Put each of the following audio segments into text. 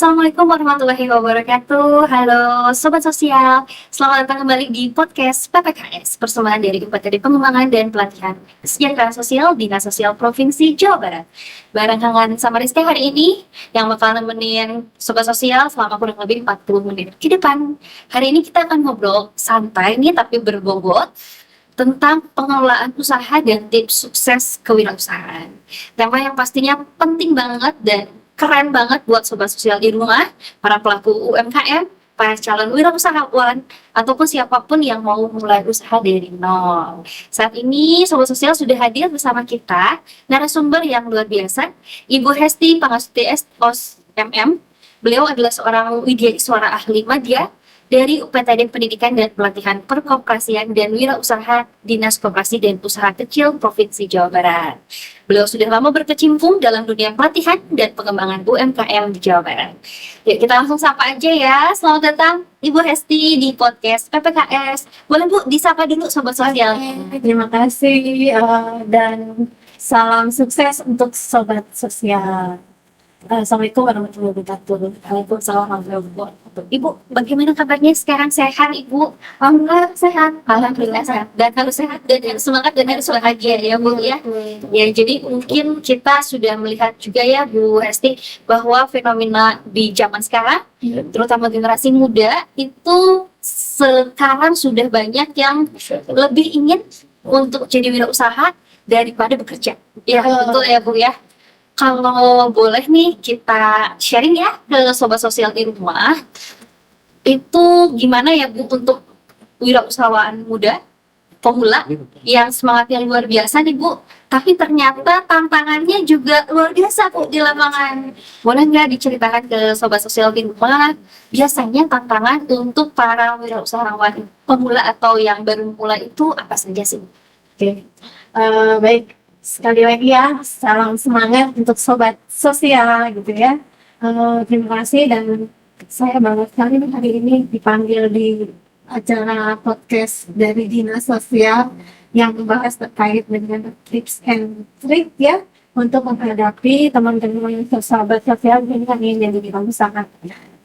Assalamualaikum warahmatullahi wabarakatuh. Halo Sobat Sosial, selamat datang kembali di podcast PPKS, persembahan dari UPTD Pengembangan dan Pelatihan Kesejahteraan Sosial Dinas Sosial Provinsi Jawa Barat. Bareng Hangan sama Rizky hari ini, yang bakal nemenin Sobat Sosial selama kurang lebih 40 menit ke depan. Hari ini kita akan ngobrol santai nih, tapi berbobot tentang pengelolaan usaha dan tips sukses kewirausahaan. Tema yang pastinya penting banget dan keren banget buat sobat sosial di rumah, para pelaku UMKM, para calon wirausahawan, ataupun siapapun yang mau mulai usaha dari nol. Saat ini sobat sosial sudah hadir bersama kita narasumber yang luar biasa, Ibu Hesti Pangasuti SOS MM. Beliau adalah seorang widyaswara ahli media dari UPTD Pendidikan dan Pelatihan Perkoperasian dan Wirausaha Dinas Koperasi dan Usaha Kecil Provinsi Jawa Barat. Beliau sudah lama berkecimpung dalam dunia pelatihan dan pengembangan UMKM di Jawa Barat. Yuk kita langsung sapa aja ya. Selamat datang Ibu Hesti di podcast PPKS. Boleh Bu disapa dulu sobat sosial. Terima kasih dan salam sukses untuk sobat sosial. Assalamualaikum warahmatullahi wabarakatuh. Waalaikumsalam warahmatullahi wabarakatuh. Ibu, bagaimana kabarnya sekarang? Sehat Ibu? Alhamdulillah sehat. Alhamdulillah sehat. Dan harus sehat dan harus semangat dan harus bahagia ya Bu ya. Ya, jadi mungkin kita sudah melihat juga ya Bu Hesti bahwa fenomena di zaman sekarang, terutama generasi muda itu sekarang sudah banyak yang lebih ingin untuk jadi wirausaha daripada bekerja. Ya, betul ya Bu ya. Kalau boleh nih kita sharing ya ke sobat sosial di rumah, itu gimana ya Bu untuk wirausahaan muda, pemula yang semangatnya luar biasa nih Bu, tapi ternyata tantangannya juga luar biasa Bu di lapangan. Boleh nggak diceritakan ke sobat sosial di rumah, biasanya tantangan untuk para wirausahawan pemula atau yang baru mulai itu apa saja sih? Oke. Baik, sekali lagi ya, salam semangat untuk sobat sosial gitu ya. Terima kasih dan saya bangga sekali hari ini dipanggil di acara podcast dari Dinas Sosial yang membahas terkait dengan tips and trick ya untuk menghadapi teman-teman sahabat sosial yang ingin jadi wirausaha.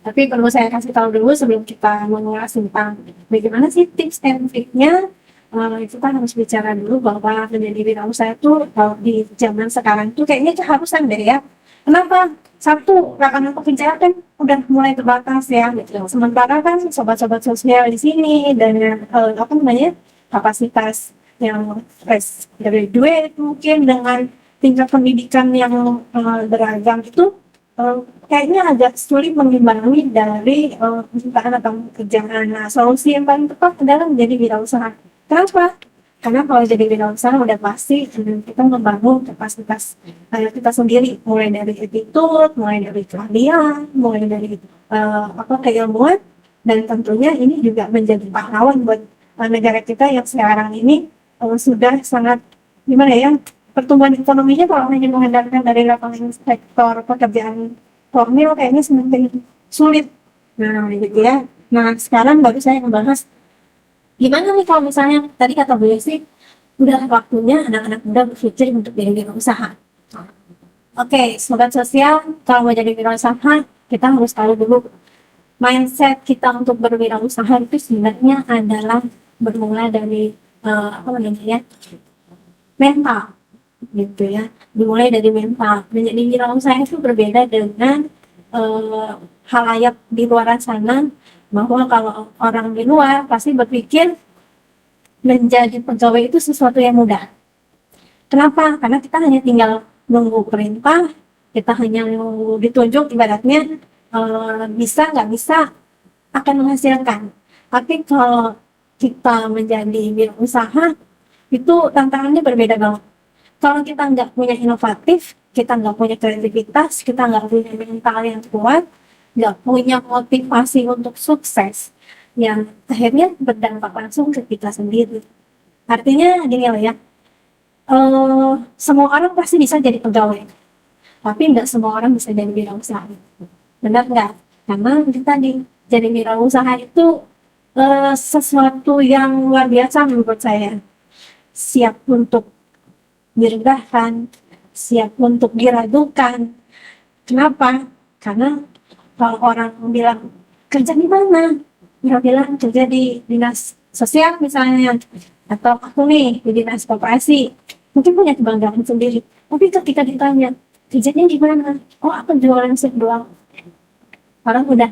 Tapi perlu saya kasih tahu dulu sebelum kita mengulas tentang bagaimana sih tips and tricknya. Kita harus bicara dulu bahwa menjadi wirausaha itu kalau di zaman sekarang itu kayaknya keharusan deh ya. Kenapa? Satu, lapangan pekerjaan kan udah mulai terbatas ya. Sementara kan sobat-sobat sosial di sini dan kapasitas yang fresh graduate mungkin dengan tingkat pendidikan yang beragam itu kayaknya agak sulit mengimbangi dari penciptaan atau pekerjaan. Nah, solusi yang paling tepat adalah menjadi wirausaha. Kenapa? Karena kalau jadi wirausaha udah pasti kita membangun kapasitas kita sendiri, mulai dari attitude, mulai dari keahlian, mulai dari keilmuan, dan tentunya ini juga menjadi pahlawan buat negara kita yang sekarang ini sudah sangat gimana ya, pertumbuhan ekonominya kalau hanya mengandalkan dari lapangan sektor pekerjaan formal kayaknya semakin sulit. Nah, gitu ya. Nah, sekarang baru saya membahas gimana nih kalau misalnya tadi kata Bu sih udah waktunya anak-anak muda berpikir untuk jadi wirausaha. Oke, sobat sosial, kalau mau jadi wirausaha kita harus tahu dulu mindset kita untuk berwirausaha itu sebenarnya adalah bermula dari mental gitu ya. Dimulai dari mental. Menjadi wirausaha itu berbeda dengan halayak di luar sana, bahwa kalau orang di luar pasti berpikir menjadi pegawai itu sesuatu yang mudah. Kenapa? Karena kita hanya tinggal nunggu perintah, kita hanya nunggu ditunjuk ibaratnya bisa nggak bisa akan menghasilkan. Tapi kalau kita menjadi wirausaha itu tantangannya berbeda banget. Kalau kita nggak punya inovatif, kita nggak punya kreativitas, kita nggak punya mental yang kuat, nggak punya motivasi untuk sukses yang akhirnya berdampak langsung ke kita sendiri. Artinya gini lah ya, semua orang pasti bisa jadi pegawai, tapi nggak semua orang bisa jadi wirausaha. Benar nggak? Karena kita jadi wirausaha itu sesuatu yang luar biasa menurut saya. Siap untuk direndahkan, siap untuk diragukan. Kenapa? Karena kalau orang bilang kerja di mana, dia bilang kerja di dinas sosial misalnya, atau aku nih di dinas koperasi, mungkin punya kebanggaan sendiri. Tapi ketika ditanya kerjanya di mana, oh aku jualan sip doang, orang udah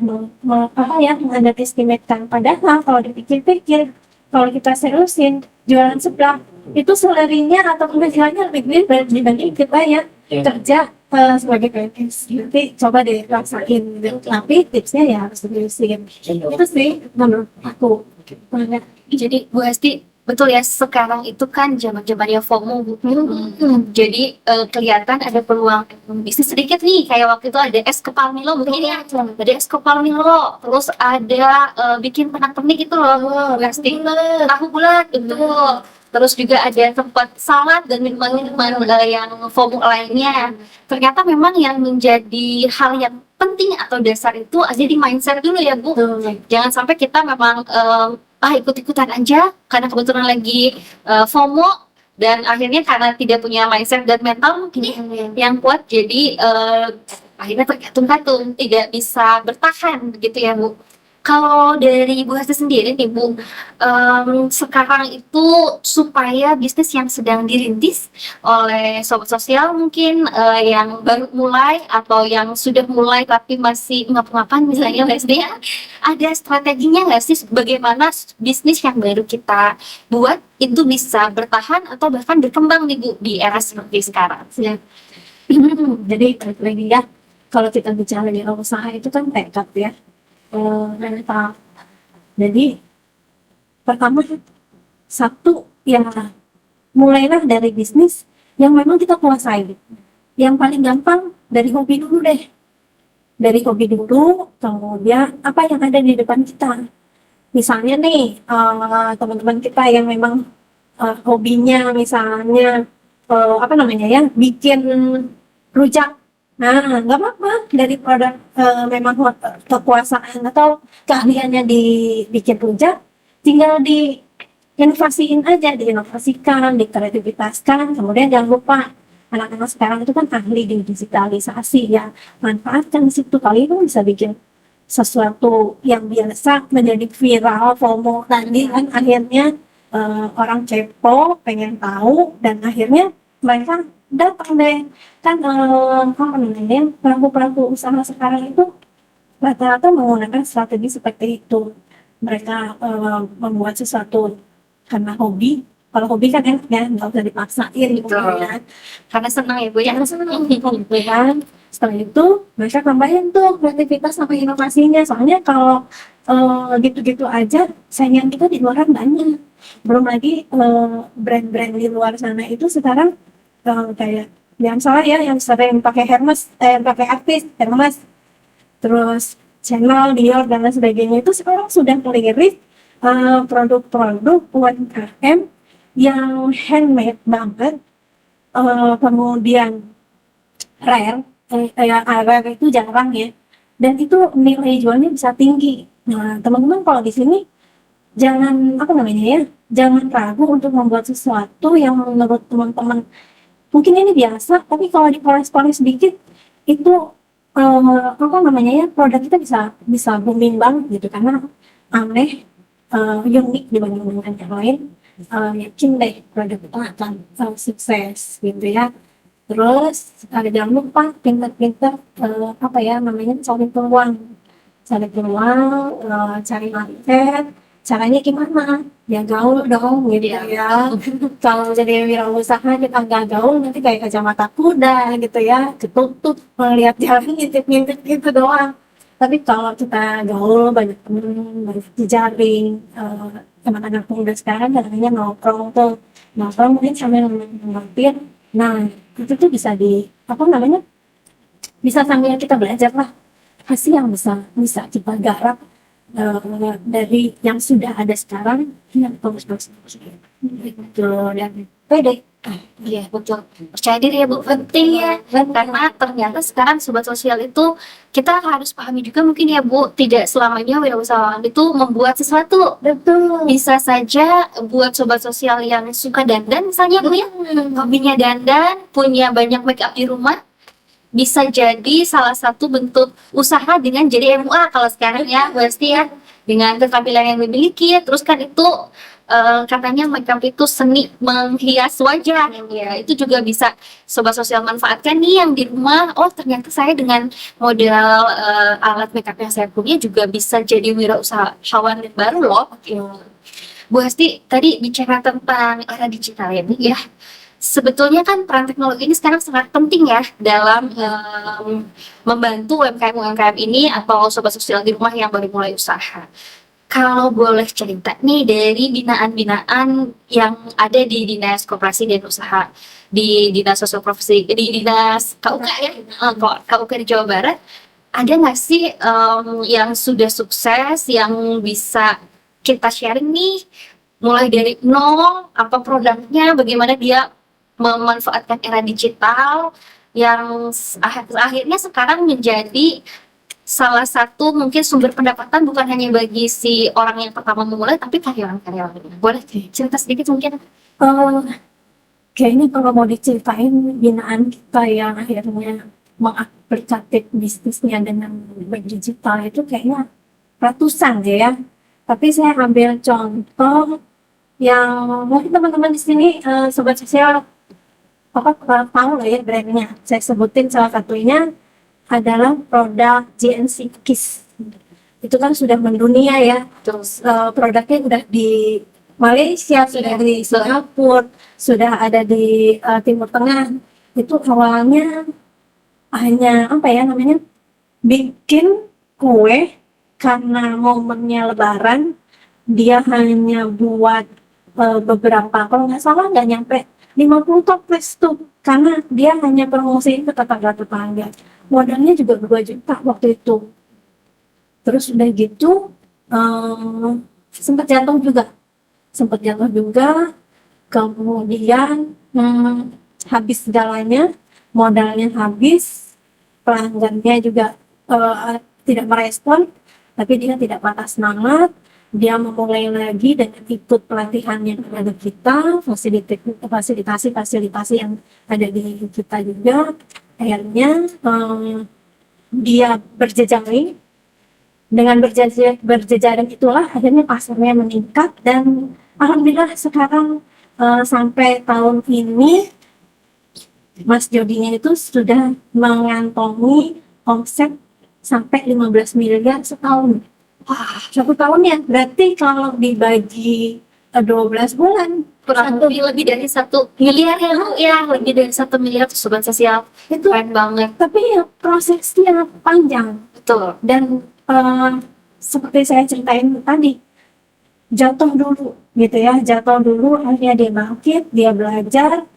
underestimate-kan. Padahal kalau dipikir-pikir, kalau kita seriusin jualan seblak itu salary-nya atau penghasilannya lebih gede dibanding kita ya kerja sebagai PNS. Nanti coba deh rasain gitu. Tapi tipsnya ya harus seriusin. Itu sih menurut aku. Banget. Jadi Bu Hesti, betul ya, sekarang itu kan zaman-zamannya FOMO, Bu. Jadi kelihatan ada peluang bisnis sedikit nih, kayak waktu itu ada es kepal Milo mungkin ya, ada es kepal Milo, terus ada bikin pernak-pernik itu loh, Bu Hesti, tahu bulat itu. Terus juga ada tempat salad dan minuman-minuman yang FOMO lainnya. Ternyata memang yang menjadi hal yang penting atau dasar itu ada di mindset dulu ya, Bu. Jangan sampai kita memang ikut-ikutan aja karena kebetulan lagi FOMO, dan akhirnya karena tidak punya mindset dan mental mungkin yang kuat, jadi akhirnya tergantung-gantung, tidak bisa bertahan begitu ya, Bu. Kalau dari Bu Hasti sendiri nih, Bu, sekarang itu supaya bisnis yang sedang dirintis oleh sobat sosial mungkin yang baru mulai atau yang sudah mulai tapi masih ngap-ngapan misalnya Bu Hesti, ada strateginya nggak sih bagaimana bisnis yang baru kita buat itu bisa bertahan atau bahkan berkembang nih, Bu, di era seperti sekarang? Ya. Jadi balik lagi ya, kalau kita bicara di usaha itu kan tekad ya, mental. Jadi pertama satu ya, mulailah dari bisnis yang memang kita kuasai. Yang paling gampang dari hobi dulu deh. Dari hobi dulu, kemudian apa yang ada di depan kita. Misalnya nih, teman-teman kita yang memang hobinya misalnya apa namanya ya, bikin rujak. Nah, nggak apa-apa dari produk memang kekuasaan atau keahliannya dibikin rujak, tinggal diinovasiin aja, diinovasikan, dikreativitaskan. Kemudian jangan lupa anak-anak sekarang itu kan ahli di digitalisasi ya, manfaatkan di situ, kali itu bisa bikin sesuatu yang biasa menjadi viral, FOMO tadi kan, akhirnya orang kepo, pengen tahu, dan akhirnya mereka datang deh. Kan apa namanya, pelaku-pelaku usaha sekarang itu rata-rata menggunakan strategi seperti itu. Mereka membuat sesuatu karena hobi. Kalau hobi kan enak ya, nggak usah dipaksain gitu ya. Karena senang ya, Bu ya. Karena senang kan. Setelah itu mereka tambahin tuh kreativitas sama inovasinya. Soalnya kalau gitu-gitu aja, saingan kita di luar banyak. Belum lagi brand-brand di luar sana itu sekarang kayak yang salah ya, yang sering pakai Hermes, pakai artis Hermes, terus Chanel, Dior dan lain sebagainya, itu sekarang sudah melirik produk-produk UMKM yang handmade banget, kemudian rare, rare itu jarang ya, dan itu nilai jualnya bisa tinggi. Nah, teman-teman kalau di sini jangan apa namanya ya, jangan ragu untuk membuat sesuatu yang menurut teman-teman mungkin ini biasa, tapi kalau dipoles-poles sedikit itu apa namanya ya, produk kita bisa booming banget gitu, karena aneh, unik dibanding dengan yang lain. Yakin deh produk kita akan sukses gitu ya. Terus jangan lupa pinter-pinter apa ya namanya, cari peluang, cari market. Caranya gimana? Ya gaul dong gitu ya. Kalau jadi wirausaha kita nggak gaul, nanti kayak kacamata kuda gitu ya, ketutup melihat jalan ngintip-ngintip gitu doang. Tapi kalau kita gaul, banyak temen, banyak jejaring, anak-anak muda sekarang katanya nongkrong mungkin sambil ngertiin. Nah, itu tuh bisa apa namanya, bisa sambil kita belajar lah, hasil yang bisa kita garap dari yang sudah ada sekarang yang bagus-bagus gitu, dan pede. Iya, betul. Percaya diri ya, Bu, penting ya. Karena ternyata sekarang sobat sosial itu kita harus pahami juga mungkin ya, Bu, tidak selamanya wirausahawan itu membuat sesuatu. Betul. Bisa saja buat sobat sosial yang suka dandan misalnya, Bu ya, hobinya dandan, punya banyak make up di rumah, bisa jadi salah satu bentuk usaha dengan jadi MUA kalau sekarang ya, pasti ya, dengan keterampilan yang dimiliki, terus kan itu katanya makeup itu seni menghias wajah, ya itu juga bisa sobat sosial manfaatkan nih yang di rumah. Oh ternyata saya dengan modal alat makeup yang saya punya juga bisa jadi wirausahawan yang baru loh. Bu Hasti tadi bicara tentang era digital ya, Bu, ya. Sebetulnya kan peran teknologi ini sekarang sangat penting ya dalam membantu UMKM-UMKM ini atau sobat sosial di rumah yang baru mulai usaha. Kalau boleh cerita nih dari binaan-binaan yang ada di Dinas Koperasi dan Usaha, di Dinas Sosial Profesi, di Dinas KUK ya, KUK di Jawa Barat, ada nggak sih yang sudah sukses, yang bisa kita sharing nih, mulai dari nol, apa produknya, bagaimana dia memanfaatkan era digital yang akhirnya sekarang menjadi salah satu mungkin sumber pendapatan bukan hanya bagi si orang yang pertama memulai tapi karyawan-karyawan. Boleh cerita sedikit mungkin? Eh, Kayaknya kalau mau diceritain binaan kita yang akhirnya mengaplikasi bisnisnya dengan berdigital itu kayaknya ratusan deh ya. Tapi saya ambil contoh yang mungkin teman-teman di sini sobat sosial tahu lah ya brandnya. Saya sebutin salah satunya adalah produk GNC Kiss. Itu kan sudah mendunia ya. Terus produknya udah di Malaysia, sudah di Singapura, sudah ada di Timur Tengah. Itu awalnya hanya apa ya namanya, bikin kue karena momennya Lebaran. Dia hanya buat beberapa, kalau nggak salah nggak nyampe 50 toples tuh, karena dia hanya promosiin ke tetangga-tetangga. Modalnya juga 2 juta waktu itu. Terus udah gitu sempat jatuh juga, kemudian habis segalanya, modalnya habis, pelanggannya juga tidak merespon, tapi dia tidak patah semangat. Dia memulai lagi dengan ikut pelatihan yang ada kita, fasilitasi yang ada di kita juga. Akhirnya dia berjejaring. Dengan berjejaring itulah akhirnya pasarnya meningkat, dan alhamdulillah sekarang sampai tahun ini Mas Jodinya itu sudah mengantongi omset sampai 15 miliar setahun. Wah, 1 tahun ya, berarti kalau dibagi 12 bulan Kurang lebih dari 1 miliar ya Bu ya, lebih dari 1 miliar tuh sobat sosial. itu. Keren banget. Tapi ya prosesnya panjang, Betul. dan seperti saya ceritain tadi, jatuh dulu gitu ya, akhirnya dia bangkit, dia belajar.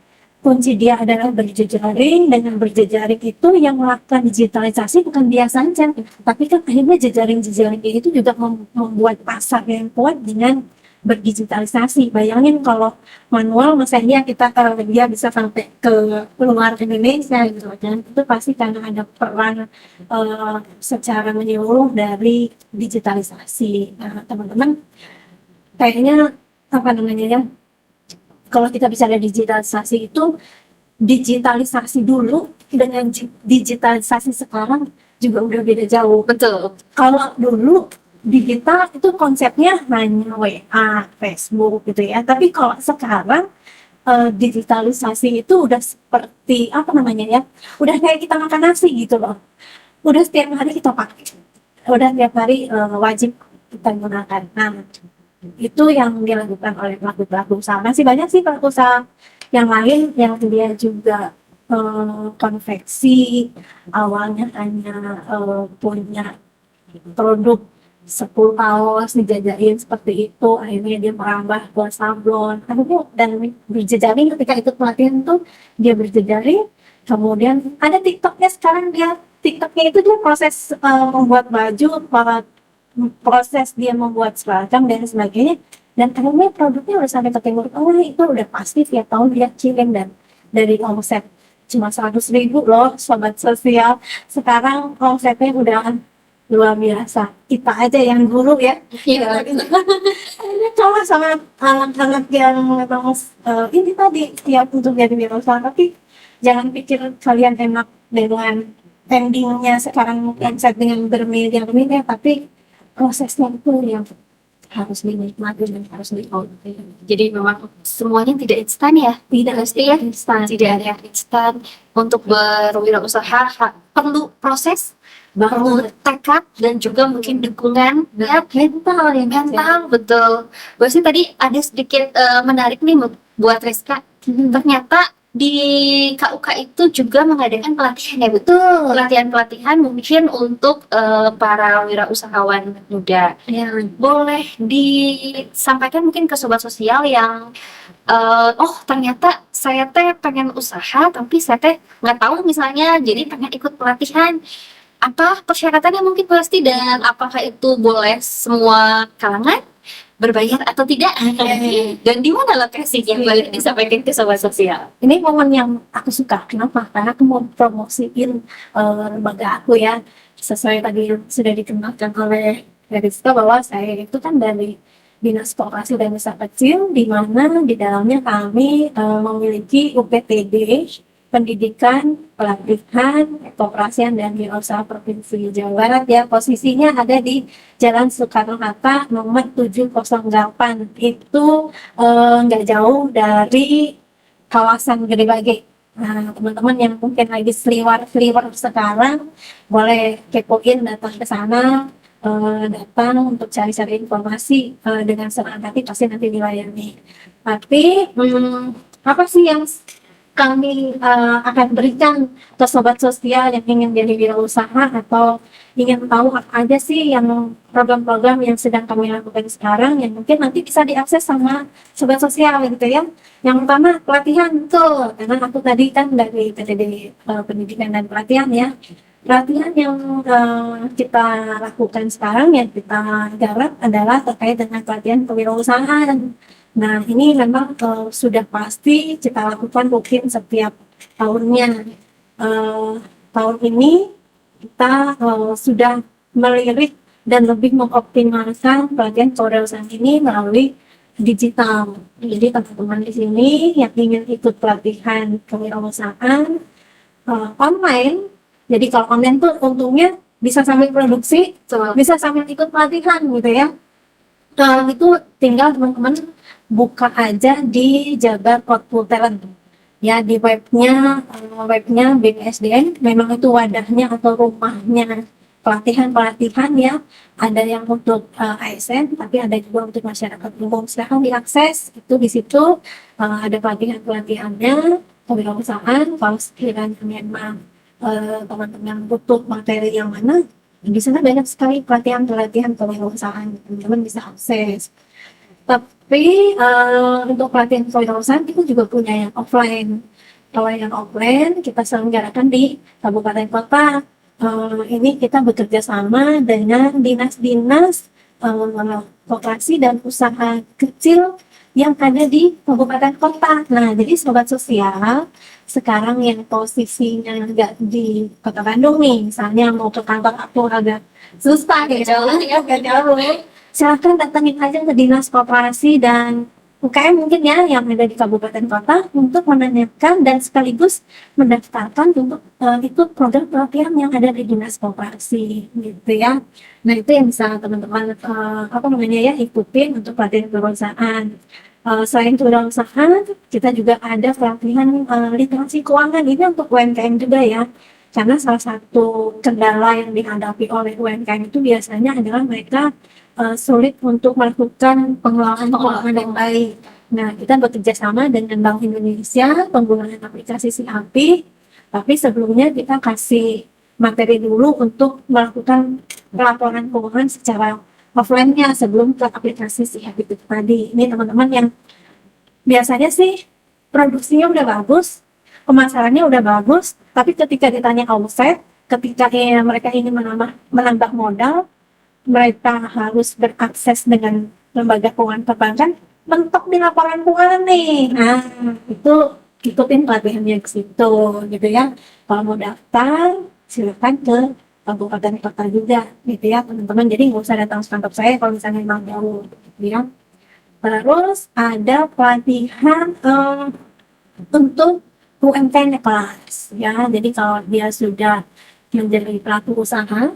Kunci dia adalah berjejaring. Dengan berjejaring itu yang melakukan digitalisasi bukan dia saja, tapi kan akhirnya jejaring itu juga membuat pasar yang kuat dengan berdigitalisasi. Bayangin kalau manual misalnya kita dia bisa sampai ke luar Indonesia gitu kan, itu pasti karena ada peran secara menyeluruh dari digitalisasi. Nah, teman-teman, kayaknya apa namanya ya, kalau kita bicara digitalisasi itu, digitalisasi dulu dengan digitalisasi sekarang juga udah beda jauh. Betul. Kalau dulu digital itu konsepnya hanya WA, Facebook gitu ya. Tapi kalau sekarang digitalisasi itu udah seperti apa namanya ya? Udah kayak kita makan nasi gitu loh. Udah setiap hari kita pakai. Udah setiap hari wajib kita gunakan. Nah, itu yang dilakukan oleh pelaku usaha. Masih banyak sih pelaku usaha yang lain yang dia juga konveksi, awalnya hanya punya produk 10 kaos dijajarin seperti itu, akhirnya dia merambah ke sablon, akhirnya dan berjejaring. Ketika ikut pelatihan tuh dia berjejaring. Kemudian ada TikToknya sekarang, TikToknya itu dia proses membuat baju, proses dia membuat seragam dan sebagainya, dan akhirnya produknya udah sampai ke Timur Tengah. Itu udah pasti tiap tahun dia kirim, dan dari omset cuma 100.000 loh sobat sosial, sekarang omsetnya udah luar biasa. Kita aja yang dulu ya, Iya. ini coba sama anak-anak yang memang ini tadi siap untuk jadi wirausaha, tapi jangan pikir kalian enak dengan endingnya sekarang mindset dengan bermiliar-miliar, tapi prosesnya itu yang harus dinikmati dan harus diikuti. Jadi memang semuanya tidak instan ya. Tidak Pasti ya. instan, Tidak ada yang instan. Untuk berwirausaha perlu proses, perlu banget. tekad, dan juga mungkin dukungan ya, Mental yang mental. Betul. Bahwasanya tadi ada sedikit menarik nih buat Rizka. Ternyata di KUK itu juga mengadakan pelatihan ya, betul. pelatihan-pelatihan mungkin untuk para wirausahawan muda. Ya, Boleh disampaikan mungkin ke sobat sosial yang oh ternyata saya teh pengen usaha tapi saya teh nggak tahu misalnya, jadi pengen ikut pelatihan, apa persyaratannya mungkin pasti, dan apakah itu boleh semua kalangan, berbayar atau tidak, dan di mana lokasinya, boleh disampaikan ke sobat sosial. ini momen yang aku suka. Kenapa? Karena aku mau promosiin lembaga aku ya. Sesuai tadi yang sudah dikenalkan oleh Rizka bahwa saya itu kan dari Dinas Koperasi dan Usaha Kecil, di mana di dalamnya kami memiliki UPTD, Pendidikan, Pelatihan, Keoperasian dan Wirausaha Provinsi Jawa Barat ya. Posisinya ada di Jalan Soekarno-Hatta nomor 708. Itu nggak jauh dari kawasan Gede Bage. Nah, teman-teman yang mungkin lagi seliwar sekarang boleh kepoin, datang ke sana, datang untuk cari-cari informasi dengan senang hati, pasti nanti dilayani. Tapi apa sih yang kami akan berikan ke sobat sosial yang ingin jadi wirausaha atau ingin tahu apa aja sih yang program-program yang sedang kami lakukan sekarang yang mungkin nanti bisa diakses sama sobat sosial gitu ya. Yang pertama pelatihan tuh, karena aku tadi kan dari PTD Pendidikan dan Pelatihan ya. Pelatihan yang kita lakukan sekarang yang kita garap adalah terkait dengan pelatihan kewirausahaan. Nah, ini memang sudah pasti kita lakukan rutin setiap tahunnya. Tahun ini kita sudah melirik dan lebih mengoptimalkan pelatihan kewirausahaan ini melalui digital. Jadi teman-teman di sini yang ingin ikut pelatihan kewirausahaan online, jadi kalau online tuh untungnya bisa sambil produksi, bisa sambil ikut pelatihan gitu ya. Itu tinggal teman-teman buka aja di Jabar Output Talent ya, di webnya BIMSDM. Memang itu wadahnya atau rumahnya pelatihan ya. Ada yang untuk ASN, tapi ada juga untuk masyarakat umum. Silahkan diakses, itu di situ ada pelatihannya kewirausahaan. Kalau sekiranya memang teman-teman butuh materi yang mana, di sana banyak sekali pelatihan kewirausahaan, teman-teman bisa akses. Tapi untuk pelatihan kewirausahaan kita juga punya yang offline. Kalau yang offline kita selenggarakan di kabupaten kota. Ini kita bekerja sama dengan dinas-dinas koperasi dan usaha kecil yang ada di kabupaten kota. Nah, jadi sobat sosial sekarang yang posisinya nggak di kota Bandung nih, misalnya mau ke kantor aku agak susah ya, agak jauh. Silahkan datangin aja ke Dinas Koperasi dan UKM mungkin ya yang ada di kabupaten kota untuk menanyakan dan sekaligus mendaftarkan untuk ikut program pelatihan yang ada di Dinas Koperasi gitu ya. Nah, itu yang bisa teman-teman ikutin untuk pelatihan kewirausahaan. Selain kewirausahaan, kita juga ada pelatihan literasi keuangan, ini untuk UMKM juga ya. Karena salah satu kendala yang dihadapi oleh UMKM itu biasanya adalah mereka sulit untuk melakukan pengelolaan keuangan yang baik. Nah, kita bekerja sama dengan Bank Indonesia penggunaan aplikasi SIAPI, tapi sebelumnya kita kasih materi dulu untuk melakukan pelaporan keuangan secara offline-nya sebelum ke aplikasi SIAPI itu tadi. Ini teman-teman yang biasanya sih produksinya udah bagus, pemasarannya udah bagus, tapi ketika ditanya omset, ketika mereka ingin menambah modal, mereka harus berakses dengan lembaga keuangan perbankan, mentok di laporan keuangan nih. Nah, itu ikutin pelatihannya ke situ gitu ya. Kalau mau daftar, silakan ke kabupaten kota juga gitu ya teman-teman. Jadi nggak usah datang ke kantor saya kalau misalnya memang jauh gitu ya. Terus ada pelatihan untuk UMKM kelas ya. Jadi kalau dia sudah menjadi pelaku usaha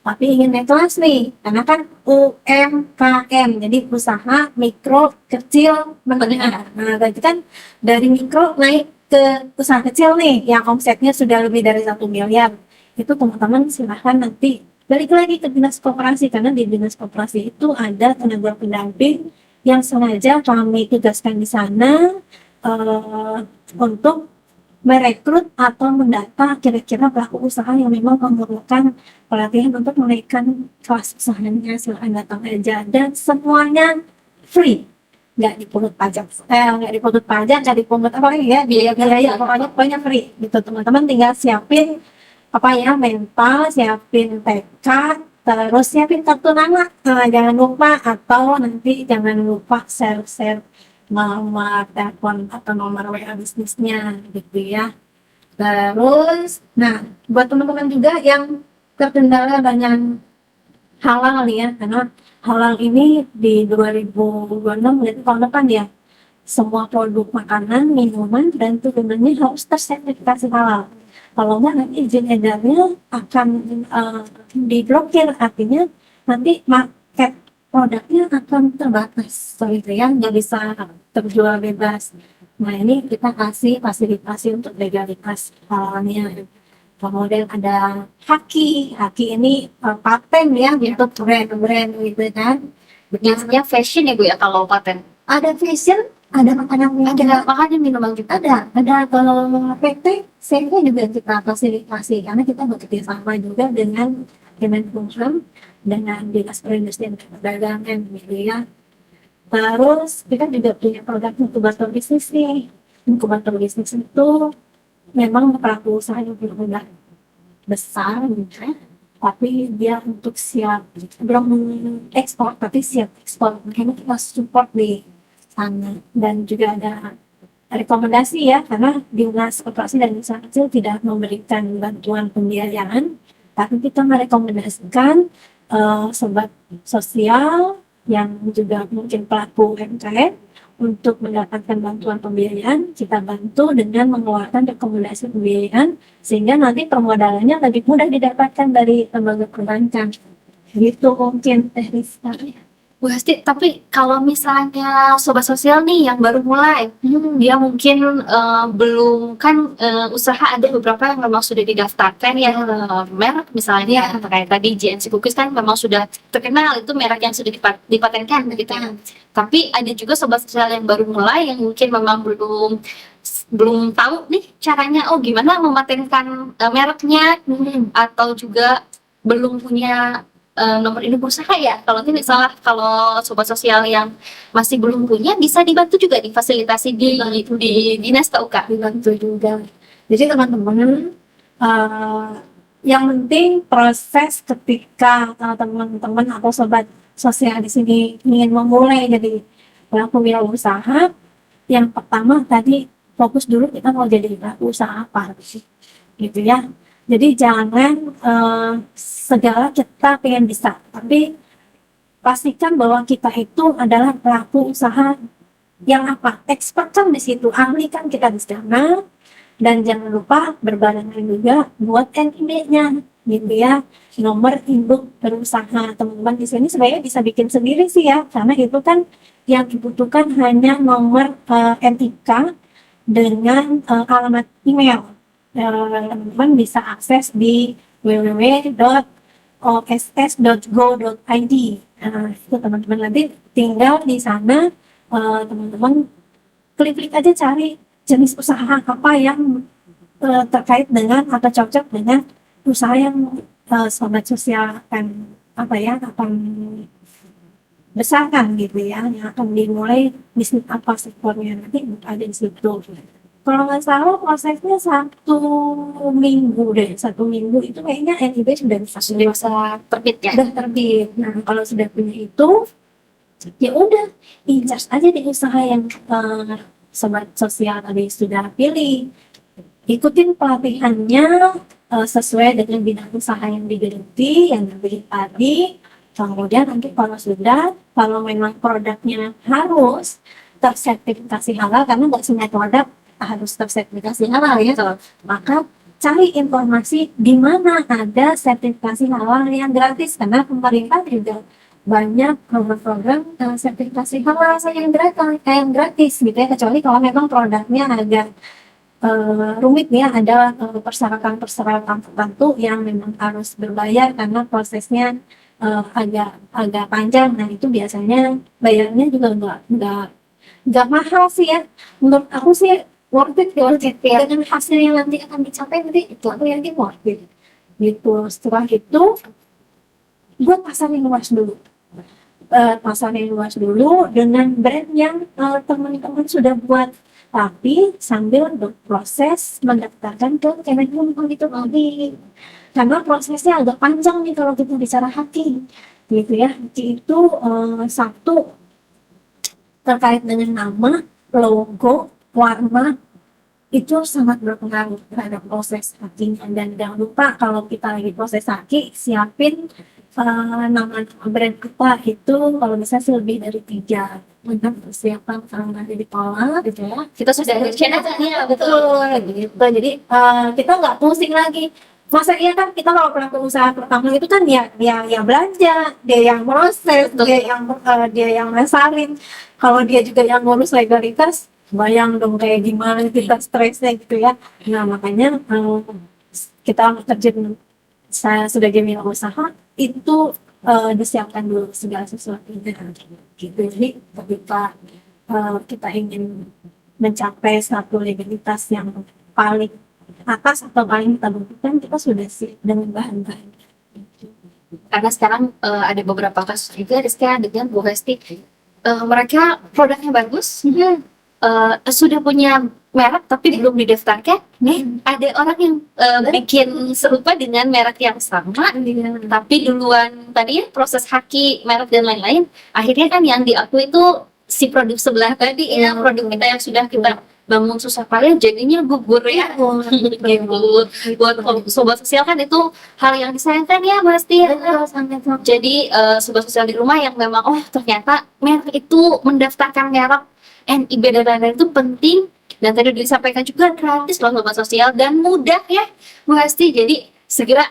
tapi ingin naik kelas nih, karena kan UMKM, jadi usaha mikro kecil menengah. Nah, berarti kan dari mikro naik ke usaha kecil nih, yang omsetnya sudah lebih dari 1 miliar. Itu teman-teman silahkan nanti balik lagi ke dinas koperasi, karena di dinas koperasi itu ada tenaga pendamping yang sengaja kami tugaskan di sana untuk merekrut atau mendata kira-kira pelaku usaha yang memang memerlukan pelatihan untuk menaikkan kelas usahanya. Silahkan datang aja dan semuanya free, nggak dipungut pajak, nggak dipungut apa ya, biaya pokoknya free gitu. Teman-teman tinggal siapin apa ya, mental, siapin tekad, terus siapin kartu nama, jangan lupa, atau nanti jangan lupa share nomor telepon atau nomor WA bisnisnya gitu ya. Terus, nah buat teman-teman juga yang terkendala dengan halal ya, karena halal ini di 2026 berarti tahun depan ya, semua produk makanan, minuman, dan turunannya harus tersertifikasi halal. Kalau nggak nanti izin edarnya akan diblokir, artinya nanti market produknya akan terbatas, gitu ya, nggak bisa terjual bebas. Nah ini kita kasih fasilitasi untuk legalitas halalnya. Kemudian ada Haki ini paten ya untuk brand-brand gitu kan. Biasanya fashion ya Bu ya kalau paten. Ada fashion, ada makanan Ada makanan minuman juga. ada kalau PT saya juga kita fasilitasi karena kita bekerja sama juga dengan Kemenkumham, dengan Dinas Perindustrian dan Perdagangan gitu ya. Terus kita juga punya produk inkubator bisnis nih. Inkubator bisnis itu memang pelaku usaha yang benar besar gitu ya, tapi dia untuk siap belum ekspor tapi siap ekspor, makanya kita support di sana. Dan juga ada rekomendasi ya, karena dinas koperasi dan usaha kecil tidak memberikan bantuan pembiayaan, tapi kita merekomendasikan sobat sosial yang juga mungkin pelaku UMKM untuk mendapatkan bantuan pembiayaan. Kita bantu dengan mengeluarkan rekomendasi pembiayaan sehingga nanti permodalannya lebih mudah didapatkan dari lembaga perbankan. Gitu mungkin Rizka. Bu Hasti, tapi kalau misalnya sobat sosial nih yang baru mulai, dia mungkin belum kan usaha, ada beberapa yang memang sudah didaftarkan ya, merek misalnya kayak tadi GNC Cookies kan memang sudah terkenal, itu merek yang sudah dipatenkan gitu ya. Tapi ada juga sobat sosial yang baru mulai yang mungkin memang belum tahu nih caranya, oh gimana mematenkan mereknya, atau juga belum punya nomor induk usaha ya. Kalau tidak salah, kalau sobat sosial yang masih belum punya bisa dibantu juga difasilitasi di dinas TUK. Dibantu juga. Jadi teman-teman, yang penting proses ketika teman-teman atau sobat sosial di sini ingin memulai jadi pelaku wirausaha, yang pertama tadi fokus dulu kita mau jadi pelaku usaha apa sih, gitu ya. Jadi jangan segala kita pengen bisa, tapi pastikan bahwa kita itu adalah pelaku usaha yang apa, expert kan di situ, ahli kan kita di sana. Dan jangan lupa berbarengan juga buat NIB-nya, gitu ya, nomor induk berusaha. Teman-teman di sini sebenarnya bisa bikin sendiri sih ya, karena itu kan yang dibutuhkan hanya nomor NIK dengan alamat email. Teman-teman bisa akses di www.oss.go.id. Itu teman-teman nanti tinggal di sana, teman-teman klik-klik aja cari jenis usaha apa yang terkait dengan atau cocok dengan usaha yang sobat sosial akan besarkan gitu ya, yang akan dimulai bisnis apa sektornya, nanti ada di situ. Kalau nggak salah prosesnya 1 minggu itu kayaknya NIB sudah bisa terbit ya. Sudah terbit. Nah kalau sudah punya itu, ya udah incas aja di usaha yang sobat sosial tadi sudah pilih. Ikutin pelatihannya sesuai dengan bidang usaha yang digeluti, yang dipilih tadi. Kemudian nanti kalau memang produknya harus tersertifikasi halal, karena nggak semua produk harus tersertifikasi halal ya. Betul. Maka cari informasi di mana ada sertifikasi halal yang gratis, karena pemerintah juga banyak program-program sertifikasi halal yang gratis gitu ya, kecuali kalau memang produknya agak rumit ya, ada persyaratan-persyaratan tertentu yang memang harus berbayar karena prosesnya agak panjang. Nah itu biasanya bayarnya juga nggak mahal sih ya, menurut aku sih worth it ya, dengan hasil yang nanti akan dicapai, nanti itu aku yakin worth it gitu. Setelah itu buat pasar yang luas dulu dengan brand yang teman-teman sudah buat, tapi sambil berproses mendaftarkan ke Kemenhub itu tadi, karena prosesnya agak panjang nih kalau kita bicara haki gitu ya. Haki itu satu, terkait dengan nama, logo, warna, itu sangat berpengaruh terhadap proses hacking. Dan jangan lupa kalau kita lagi proses hacking, siapin nama brand kita itu kalau bisa sih lebih dari 3 untuk persiapan kalau nanti ditolak gitu ya. Kita sudah ada channel ya, Betul gitu. Jadi kita nggak pusing lagi. Masa iya kan kita kalau pelaku usaha pertama itu kan dia belanja, dia yang proses, Betul. dia yang masarin. Kalau dia juga yang ngurus legalitas, bayang dong kayak gimana kita stresnya gitu ya. Nah makanya kita terjun, saya sudah jadi usaha itu disiapkan dulu segala sesuatunya gitu. Jadi ketika kita ingin mencapai satu legalitas yang paling atas atau paling kita butuhkan, kita sudah siap dengan bahan-bahan. Karena sekarang ada beberapa kasus juga Rizka dengan Bu Hesti, mereka produknya bagus, sudah punya merek tapi belum didaftarkan. Nih ada orang yang bikin serupa dengan merek yang sama, tapi duluan tadi ya proses haki merek dan lain-lain, akhirnya kan yang diakui itu si produk sebelah tadi ya, produk kita yang sudah kita bangun susah payah jadinya gugur ya. Gitu. Buat sobat sosial kan itu hal yang disayangkan ya pasti. Jadi sobat sosial di rumah yang memang ternyata merek itu, mendaftarkan merek NIB dan lain-lain itu penting, dan tadi disampaikan juga gratis loh sobat sosial dan mudah ya Bu Hesti. Jadi segera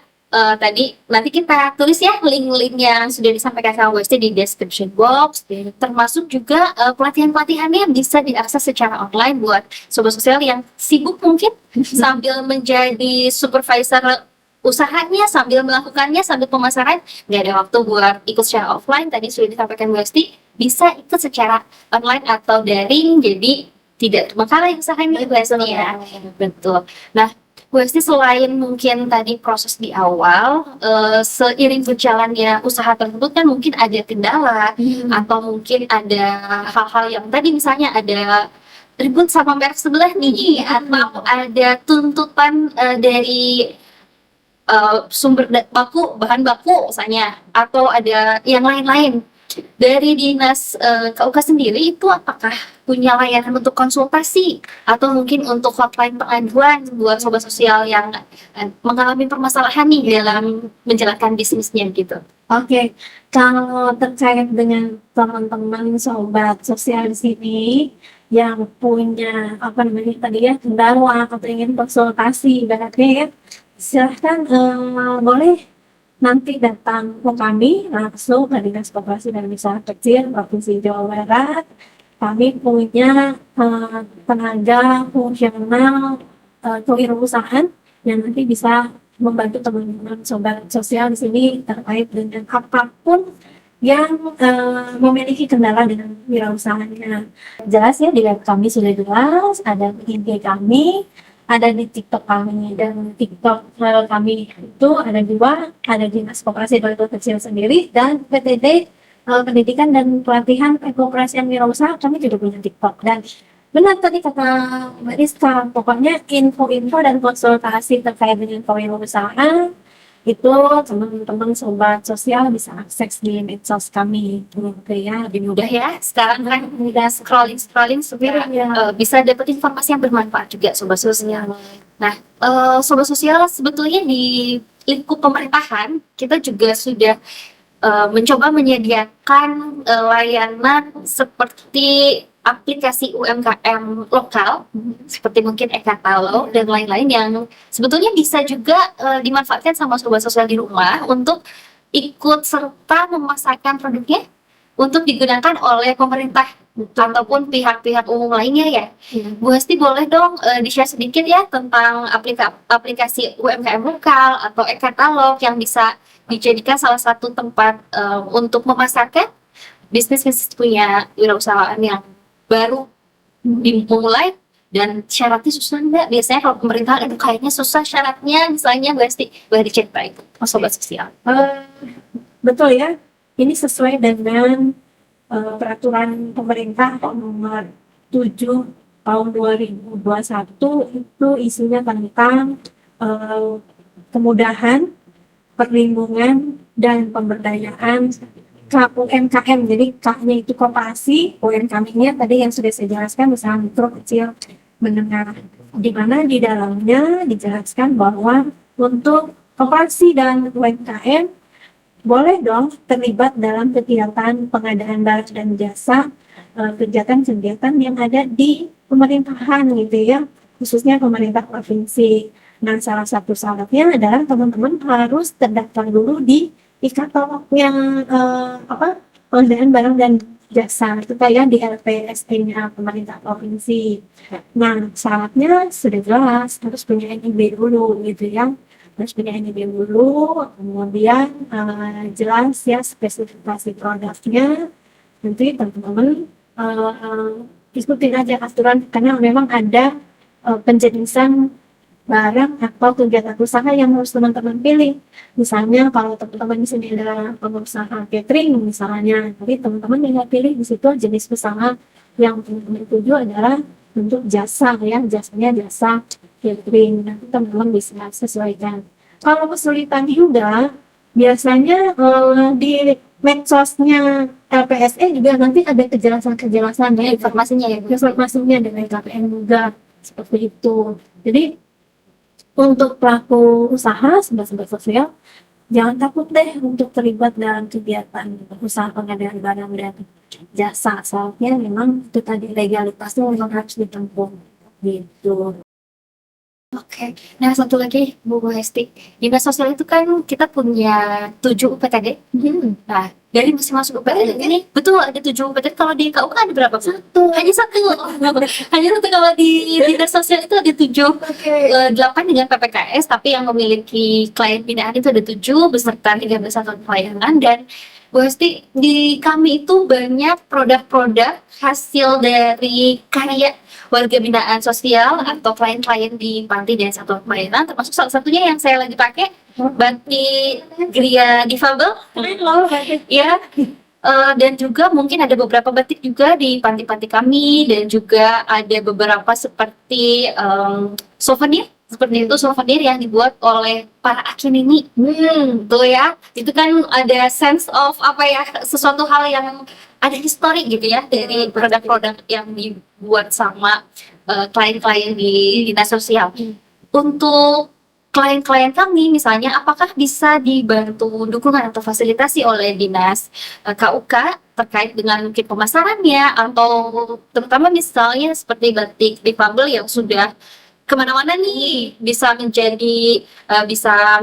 tadi nanti kita tulis ya link-link yang sudah disampaikan sama Bu Hesti di description box, termasuk juga pelatihan-pelatihannya bisa diakses secara online buat sobat sosial yang sibuk mungkin sambil menjadi supervisor usahanya, sambil melakukannya, sambil pemasaran, nggak ada waktu buat ikut secara offline. Tadi sudah disampaikan Bu Hesti, bisa ikut secara online atau daring, jadi tidak terbengkalai usahanya Bu Hesti ya. Betul. Nah Bu Hesti, selain mungkin tadi proses di awal, seiring berjalannya usaha tersebut kan mungkin ada kendala, atau mungkin ada hal-hal yang tadi misalnya ada ribut sama merek sebelah nih, atau ada tuntutan dari sumber bahan baku misalnya, atau ada yang lain-lain. Dari Dinas KUK sendiri itu apakah punya layanan untuk konsultasi atau mungkin untuk hotline pengaduan buat sobat sosial yang mengalami permasalahan nih dalam menjalankan bisnisnya gitu? Oke, kalau terkait dengan teman-teman sobat sosial di sini yang punya tadi ya kendala atau ingin konsultasi ibaratnya ya, silahkan boleh nanti datang ke kami langsung ke Dinas Koperasi dan Usaha Kecil Provinsi Jawa Barat. Kami punya tenaga fungsional kewirausahaan yang nanti bisa membantu teman-teman sobat sosial di sini terkait dengan apapun yang memiliki kendala dengan wirausahanya. Jelas ya, di web kami sudah jelas, ada di IG kami, ada di TikTok kami, dan TikTok kami itu ada 2, ada Dinas Koperasi dan Usaha Kecil sendiri, dan PTD Pendidikan dan Pelatihan Kekoperasian Wirausaha, kami juga punya TikTok. Dan benar tadi kata Mbak Rizka, pokoknya info-info dan konsultasi terkait dengan kewirausahaan itu teman-teman sobat sosial bisa akses di medsos kami gitu ya. Lebih mudah ya sekarang kan, mudah scrolling supaya bisa dapat informasi yang bermanfaat juga sobat sosial. Nah sobat sosial, sebetulnya di lingkup pemerintahan kita juga sudah mencoba menyediakan layanan seperti aplikasi UMKM lokal seperti mungkin e-katalog dan lain-lain yang sebetulnya bisa juga dimanfaatkan sama sobat sosial di rumah untuk ikut serta memasarkan produknya untuk digunakan oleh pemerintah ataupun pihak-pihak umum lainnya ya. Bu Hesti boleh dong di-share sedikit ya tentang aplikasi UMKM lokal atau e-katalog yang bisa dijadikan salah satu tempat untuk memasarkan bisnis-bisnis punya wirausahaan yang baru dimulai, dan syaratnya susah nggak? Biasanya kalau pemerintah itu kayaknya susah syaratnya, misalnya Bu Hesti boleh diceritain sobat sosial. Betul ya, ini sesuai dengan peraturan pemerintah nomor 7 tahun 2021, itu isinya tentang kemudahan, perlindungan, dan pemberdayaan UMKM. Jadi K-nya itu koperasi, UMKM-nya tadi yang sudah saya jelaskan, usaha mikro, kecil, menengah, di mana di dalamnya dijelaskan bahwa untuk koperasi dan UMKM boleh dong terlibat dalam kegiatan pengadaan barang dan jasa, kegiatan-kegiatan yang ada di pemerintahan gitu ya, khususnya pemerintah provinsi. Nah, salah satu syaratnya adalah teman-teman harus terdaftar dulu di e-katalog yang pengadaan barang dan jasa itu kayak di LPSP-nya pemerintah provinsi. Nah, syaratnya sudah jelas, harus punya NIB dulu gitu ya. Harus punya NIB dulu, kemudian jelas ya spesifikasi produknya. Nanti teman-teman ikutin aja aturan, karena memang ada penjenisan barang atau kegiatan usaha yang harus teman-teman pilih. Misalnya kalau teman-teman di sini adalah pengusaha catering misalnya, jadi teman-teman tinggal pilih di situ jenis usaha yang teman-teman tuju adalah untuk jasa ya, jasanya jasa catering. Nanti teman-teman bisa sesuaikan. Kalau kesulitan juga, biasanya di medsosnya LPSE juga nanti ada kejelasan-kejelasan ya, Informasinya ya, informasinya dari KPM juga seperti itu. Jadi untuk pelaku usaha, sobat sosial, jangan takut deh untuk terlibat dalam kegiatan usaha pengadaan barang dan jasa, soalnya memang itu tadi legalitasnya memang harus ditempuh gitu. Oke, nah satu lagi Bu Hesti, dinas sosial itu kan kita punya 7 UPTD. Nah, dari masing-masing UPTD ini betul ada 7 UPTD. Kalau di KUK ada berapa? Hanya satu. Hanya satu. Kalau di dinas sosial itu ada 7. 8 dengan PPKS, tapi yang memiliki klien binaan itu ada 7 beserta 13 satuan pelayanan. Dan Bu Hesti, di kami itu banyak produk-produk hasil dari karya warga binaan sosial atau klien-klien di panti dan satuan pelayanan, termasuk salah satunya yang saya lagi pakai batik Gria Difabel ya. Dan juga mungkin ada beberapa batik juga di panti-panti kami, dan juga ada beberapa seperti souvenir seperti itu, souvenir yang dibuat oleh para akinini. Tuh ya, itu kan ada sense of apa ya, sesuatu hal yang ada histori gitu ya dari produk-produk yang dibuat sama klien-klien di dinas sosial. Untuk klien-klien kami misalnya, apakah bisa dibantu dukungan atau fasilitasi oleh dinas KUK terkait dengan mungkin pemasarannya, atau terutama misalnya seperti batik difabel yang sudah kemana-mana nih, bisa menjadi bisa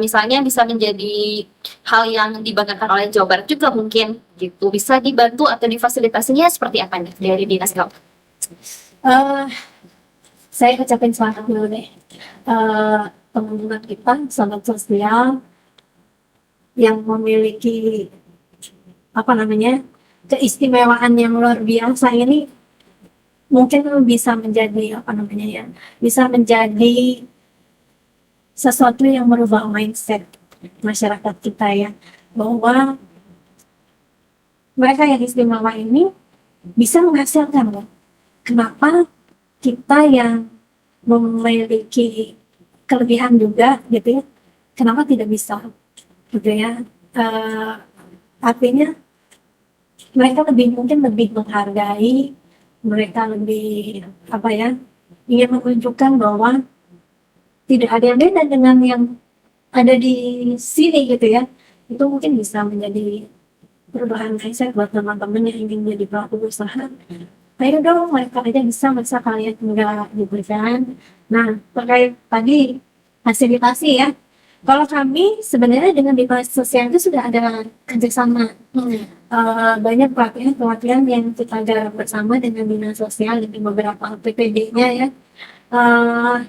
menjadi hal yang dibanggakan oleh Jawa Barat juga mungkin gitu. Bisa dibantu atau difasilitasinya seperti apa nih dari dinas KUK? Saya ucapin selamat dulu deh teman-teman kita, sobat sosial yang memiliki keistimewaan yang luar biasa ini, mungkin bisa menjadi bisa menjadi sesuatu yang merubah mindset masyarakat kita ya, bahwa mereka yang istimewa ini bisa menghasilkan loh. Kenapa kita yang memiliki kelebihan juga gitu ya, kenapa tidak bisa gitu ya. Artinya mereka mungkin lebih menghargai, mereka lebih ingin menunjukkan bahwa tidak ada yang beda dengan yang ada di sini gitu ya. Itu mungkin bisa menjadi perubahan mindset buat teman-teman yang ingin menjadi pelaku usaha. ayo dong mereka aja bisa, masa kalian enggak gitu kan. Nah, terkait tadi fasilitasi ya, kalau kami sebenarnya dengan dinas sosial itu sudah ada kerjasama. Banyak pelatihan-pelatihan yang kita garap bersama dengan dinas sosial dan beberapa PPD-nya ya.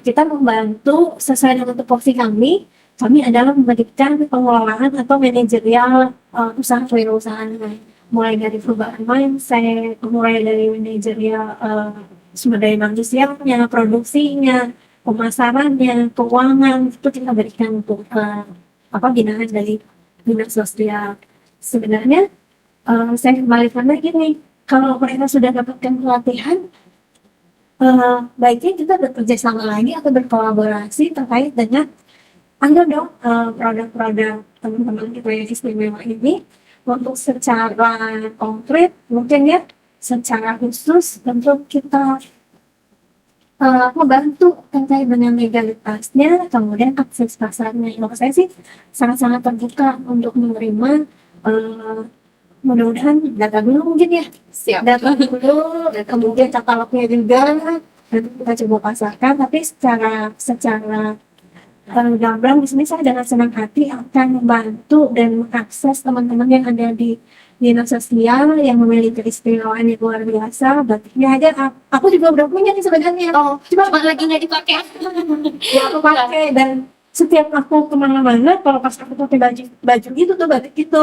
Kita membantu sesuai dengan tupoksi kami. Kami adalah memberikan pengelolaan atau manajerial usaha kewirausahaan, mulai dari perubahan mindset, mulai dari manajerial sumber daya manusianya, produksinya, pemasarannya, keuangan, itu kita berikan untuk binaan dari dinas sosial. Sebenarnya saya kembalikan lagi nih, kalau mereka sudah dapatkan pelatihan, baiknya kita bekerja sama lagi atau berkolaborasi terkait dengan ada dong produk-produk teman-teman kita yang istimewa ini untuk secara konkret mungkin ya, secara khusus untuk kita membantu terkait dengan legalitasnya, kemudian akses pasarnya. Kalau saya sih sangat-sangat terbuka untuk menerima, mudah-mudahan data dulu mungkin ya, Siap. data dulu, dan kemudian katalognya juga nanti kita coba pasarkan. Tapi secara gamblang di sini saya dengan senang hati akan membantu dan mengakses teman-teman yang ada di dinas sosial yang memiliki keistimewaan yang luar biasa. Batiknya aja aku juga udah punya nih sebenarnya. Oh, cuma lagi nggak dipakai. Ya aku pakai, dan setiap aku kemana-mana kalau pas aku pakai baju itu tuh batik itu,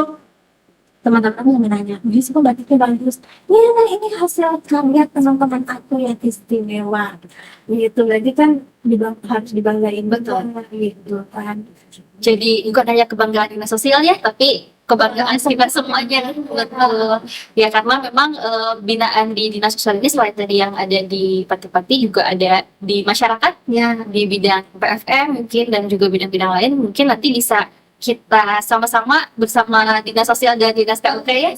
teman-teman yang menanya, "Ini kok batiknya bagus?" "Iya, nah, ini hasil karya teman-teman aku yang istimewa." Gitu, jadi kan harus dibanggain. Betul. Gitu kan. Jadi bukan hanya kebanggaan dinas sosial ya, tapi kebanggaan kita semuanya. Betul. Ya karena memang binaan di dinas sosial ini selain tadi yang ada di Pati-Pati juga ada di masyarakat Ya, di bidang PFM mungkin dan juga bidang-bidang lain, mungkin nanti bisa kita sama-sama bersama dinas sosial dan dinas PUK ya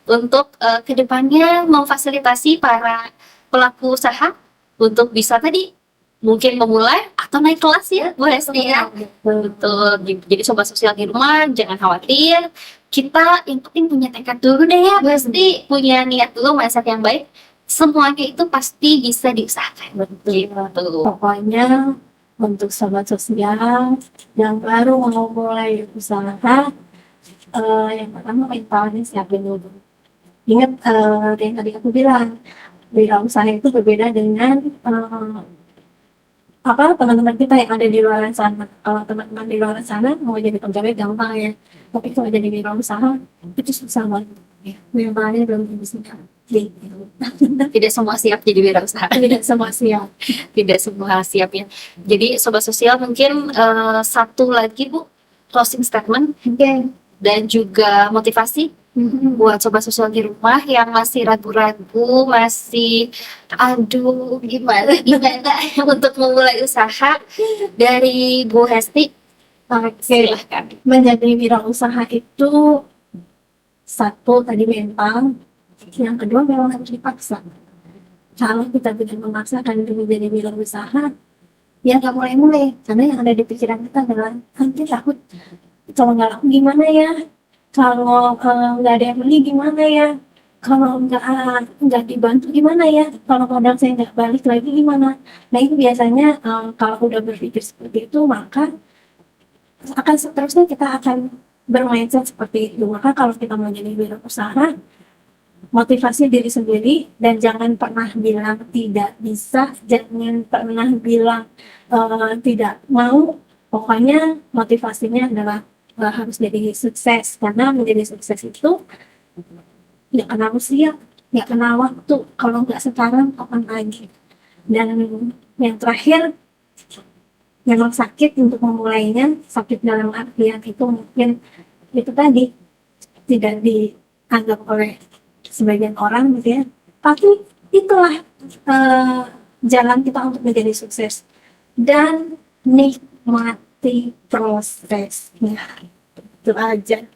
untuk kedepannya memfasilitasi para pelaku usaha untuk bisa tadi mungkin memulai atau naik kelas ya Bu Hesti ya. Betul. Jadi sobat sosial di rumah jangan khawatir, kita yang penting punya tekad dulu deh ya Bu Hesti, punya niat dulu, mindset yang baik, semuanya itu pasti bisa diusahakan. Betul. pokoknya untuk sobat sosial yang baru mau mulai usaha, yang pertama mentalnya siapin dulu. Ingat yang tadi aku bilang, wirausaha itu berbeda dengan teman-teman kita yang ada di luar sana. Kalau teman-teman di luar sana mau jadi pegawai gampang ya, tapi kalau jadi wirausaha itu susah banget. Mentalnya belum bisa. Tidak semua siap jadi wirausaha. Tidak semua siap. Tidak semua siap ya. Jadi sobat sosial mungkin satu lagi Bu, closing statement dan juga motivasi buat sobat sosial di rumah yang masih ragu-ragu, masih aduh gimana untuk memulai usaha, dari Bu Hesti. Silahkan. Menjadi wirausaha itu satu tadi mental, yang kedua memang harus dipaksa. Kalau kita tidak memaksakan untuk menjadi wirausaha, ya nggak mulai-mulai, karena yang ada di pikiran kita adalah nanti takut kalau nggak laku gimana ya, kalau nggak ada yang beli gimana ya, kalau nggak dibantu gimana ya, kalau modal saya nggak balik lagi gimana. Nah itu biasanya kalau udah berpikir seperti itu, maka akan seterusnya kita akan bermindset seperti itu. Maka kalau kita mau jadi wirausaha, motivasi diri sendiri dan jangan pernah bilang tidak bisa, jangan pernah bilang tidak mau. Pokoknya motivasinya adalah harus jadi sukses, karena menjadi sukses itu nggak kenal usia, nggak kenal waktu. Kalau nggak sekarang, kapan lagi? Dan yang terakhir, memang sakit untuk memulainya. Sakit dalam artian itu mungkin itu tadi tidak dianggap oleh sebagian orang gitu ya, tapi itulah jalan kita untuk menjadi sukses dan nikmati prosesnya. Itu aja.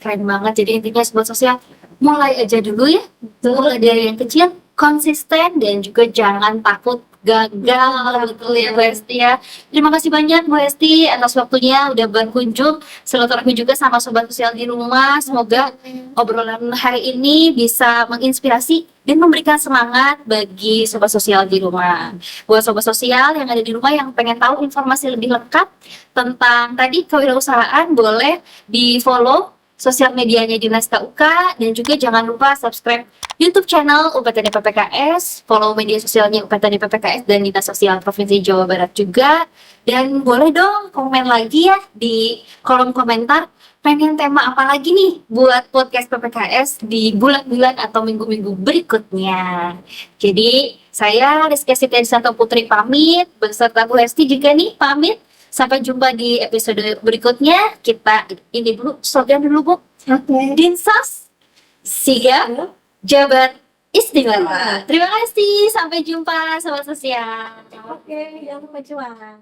Keren banget. Jadi intinya sobat sosial mulai aja dulu ya, mulai dari yang kecil, konsisten, dan juga jangan takut gagal. Betul ya Bu Hesti ya. Terima kasih banyak Bu Hesti atas waktunya udah berkunjung silaturahmi juga sama sobat sosial di rumah. Semoga obrolan hari ini bisa menginspirasi dan memberikan semangat bagi sobat sosial di rumah. Buat sobat sosial yang ada di rumah yang pengen tahu informasi lebih lengkap tentang tadi kewirausahaan, boleh di follow sosial medianya Dinas KUK dan juga jangan lupa subscribe YouTube channel UPTD PPKS, follow media sosialnya UPTD PPKS dan Dinas Sosial Provinsi Jawa Barat juga. Dan boleh dong komen lagi ya di kolom komentar pengen tema apa lagi nih buat podcast PPKS di bulan-bulan atau minggu-minggu berikutnya. Jadi saya Rizky Sitiadisanto Putri pamit beserta Bu Hesti juga nih pamit. Sampai jumpa di episode berikutnya. Kita ini dulu, slogan dulu Bu. Dinsos Sigap Jabat Istimewa. Terima kasih. Sampai jumpa sobat sosial. Oke, jangan lupa cuan.